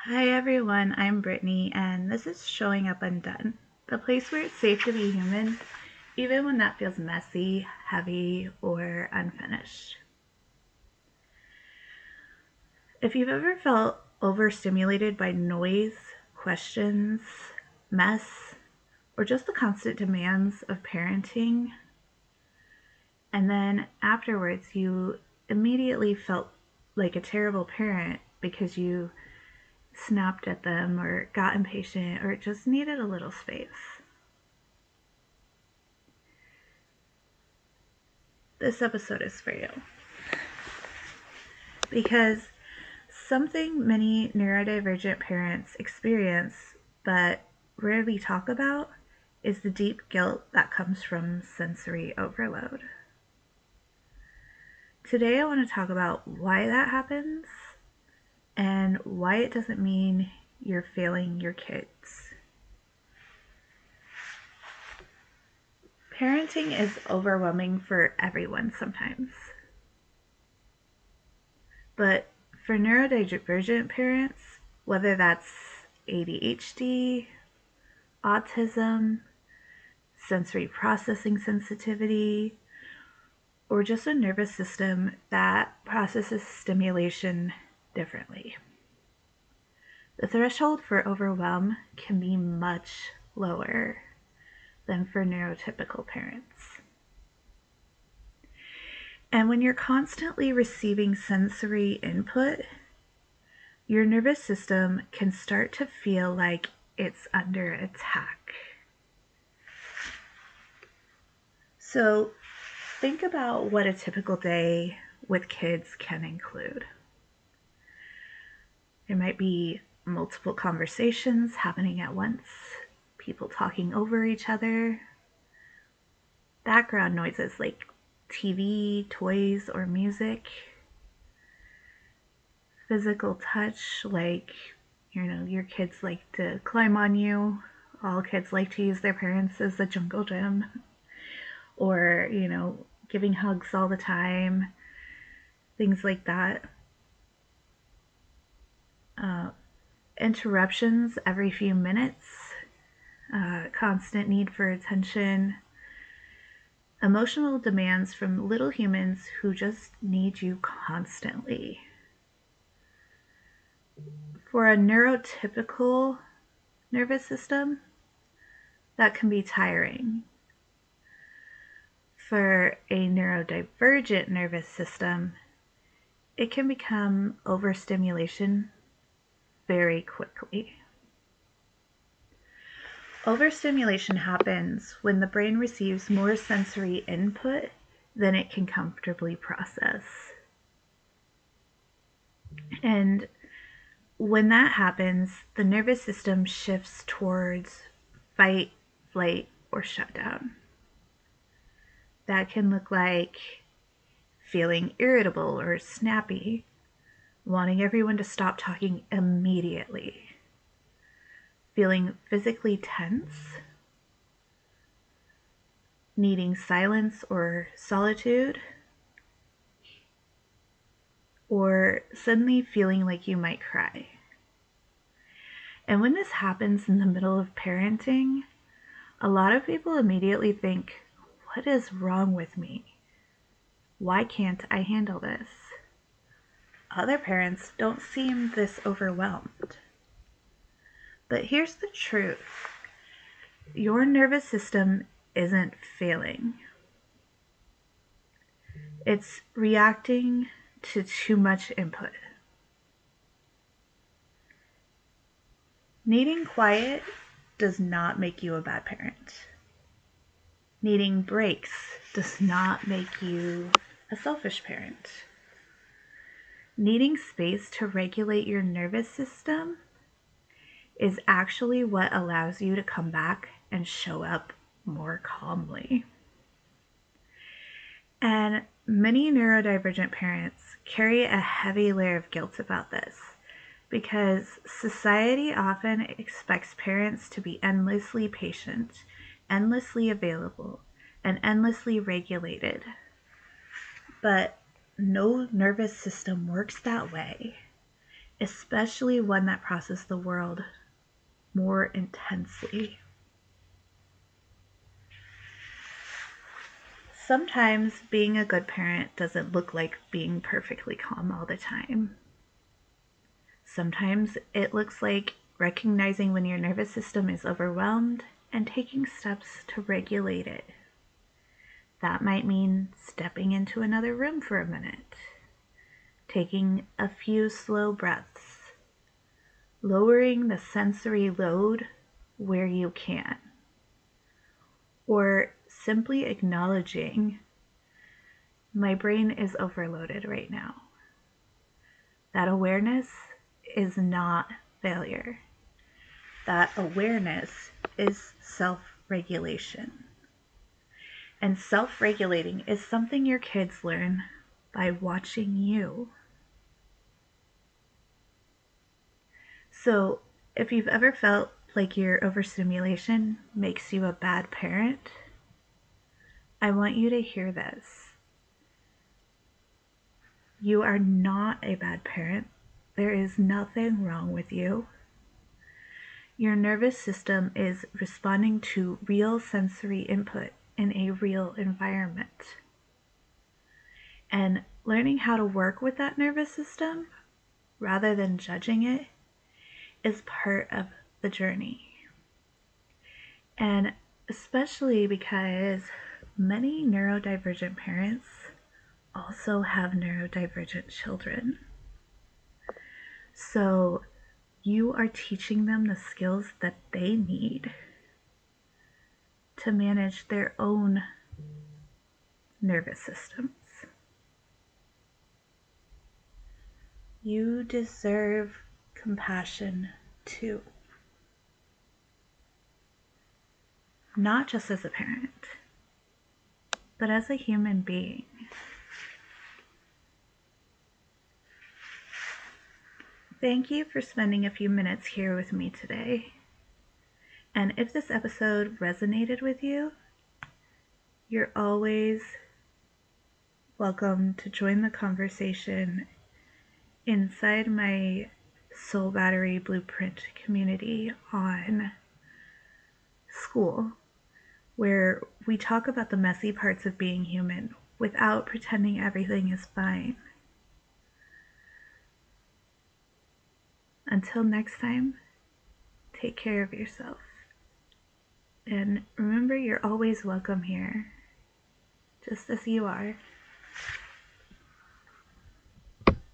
Hi everyone, I'm Brittany, and this is Showing Up Undone, the place where it's safe to be human, even when that feels messy, heavy, or unfinished. If you've ever felt overstimulated by noise, questions, mess, or just the constant demands of parenting, and then afterwards you immediately felt like a terrible parent because you snapped at them or got impatient or just needed a little space. This episode is for you. Because something many neurodivergent parents experience but rarely talk about is the deep guilt that comes from sensory overload. Today I want to talk about why that happens and why it doesn't mean you're failing your kids. Parenting is overwhelming for everyone sometimes. But for neurodivergent parents, whether that's ADHD, autism, sensory processing sensitivity, or just a nervous system that processes stimulation differently, the threshold for overwhelm can be much lower than for neurotypical parents. And when you're constantly receiving sensory input, your nervous system can start to feel like it's under attack. So think about what a typical day with kids can include. There might be multiple conversations happening at once, people talking over each other, background noises like TV, toys, or music, physical touch like, your kids like to climb on you. All kids like to use their parents as a jungle gym. Or, giving hugs all the time, things like that. Interruptions every few minutes, constant need for attention, emotional demands from little humans who just need you constantly. For a neurotypical nervous system, that can be tiring. For a neurodivergent nervous system, it can become overstimulation very quickly. Overstimulation happens when the brain receives more sensory input than it can comfortably process. And when that happens, the nervous system shifts towards fight, flight, or shutdown. That can look like feeling irritable or snappy, wanting everyone to stop talking immediately, feeling physically tense, needing silence or solitude, or suddenly feeling like you might cry. And when this happens in the middle of parenting, a lot of people immediately think, what is wrong with me? Why can't I handle this? Other parents don't seem this overwhelmed. But here's the truth. Your nervous system isn't failing. It's reacting to too much input. Needing quiet does not make you a bad parent. Needing breaks does not make you a selfish parent. Needing space to regulate your nervous system is actually what allows you to come back and show up more calmly. And many neurodivergent parents carry a heavy layer of guilt about this because society often expects parents to be endlessly patient, endlessly available, and endlessly regulated. But no nervous system works that way. especially one that processes the world more intensely. Sometimes being a good parent doesn't look like being perfectly calm all the time. Sometimes it looks like recognizing when your nervous system is overwhelmed and taking steps to regulate it. That might mean stepping into another room for a minute, taking a few slow breaths, lowering the sensory load where you can, or simply acknowledging, my brain is overloaded right now. That awareness is not failure. That awareness is self-regulation. And self-regulating is something your kids learn by watching you. So if you've ever felt like your overstimulation makes you a bad parent, I want you to hear this. You are not a bad parent. There is nothing wrong with you. Your nervous system is responding to real sensory input in a real environment. And learning how to work with that nervous system, rather than judging it, is part of the journey. And especially because many neurodivergent parents also have neurodivergent children. So you are teaching them the skills that they need to manage their own nervous systems. You deserve compassion too. Not just as a parent, but as a human being. Thank you for spending a few minutes here with me today. And if this episode resonated with you, you're always welcome to join the conversation inside my Soul Battery Blueprint community on School, where we talk about the messy parts of being human without pretending everything is fine. Until next time, take care of yourself. And remember, you're always welcome here, just as you are.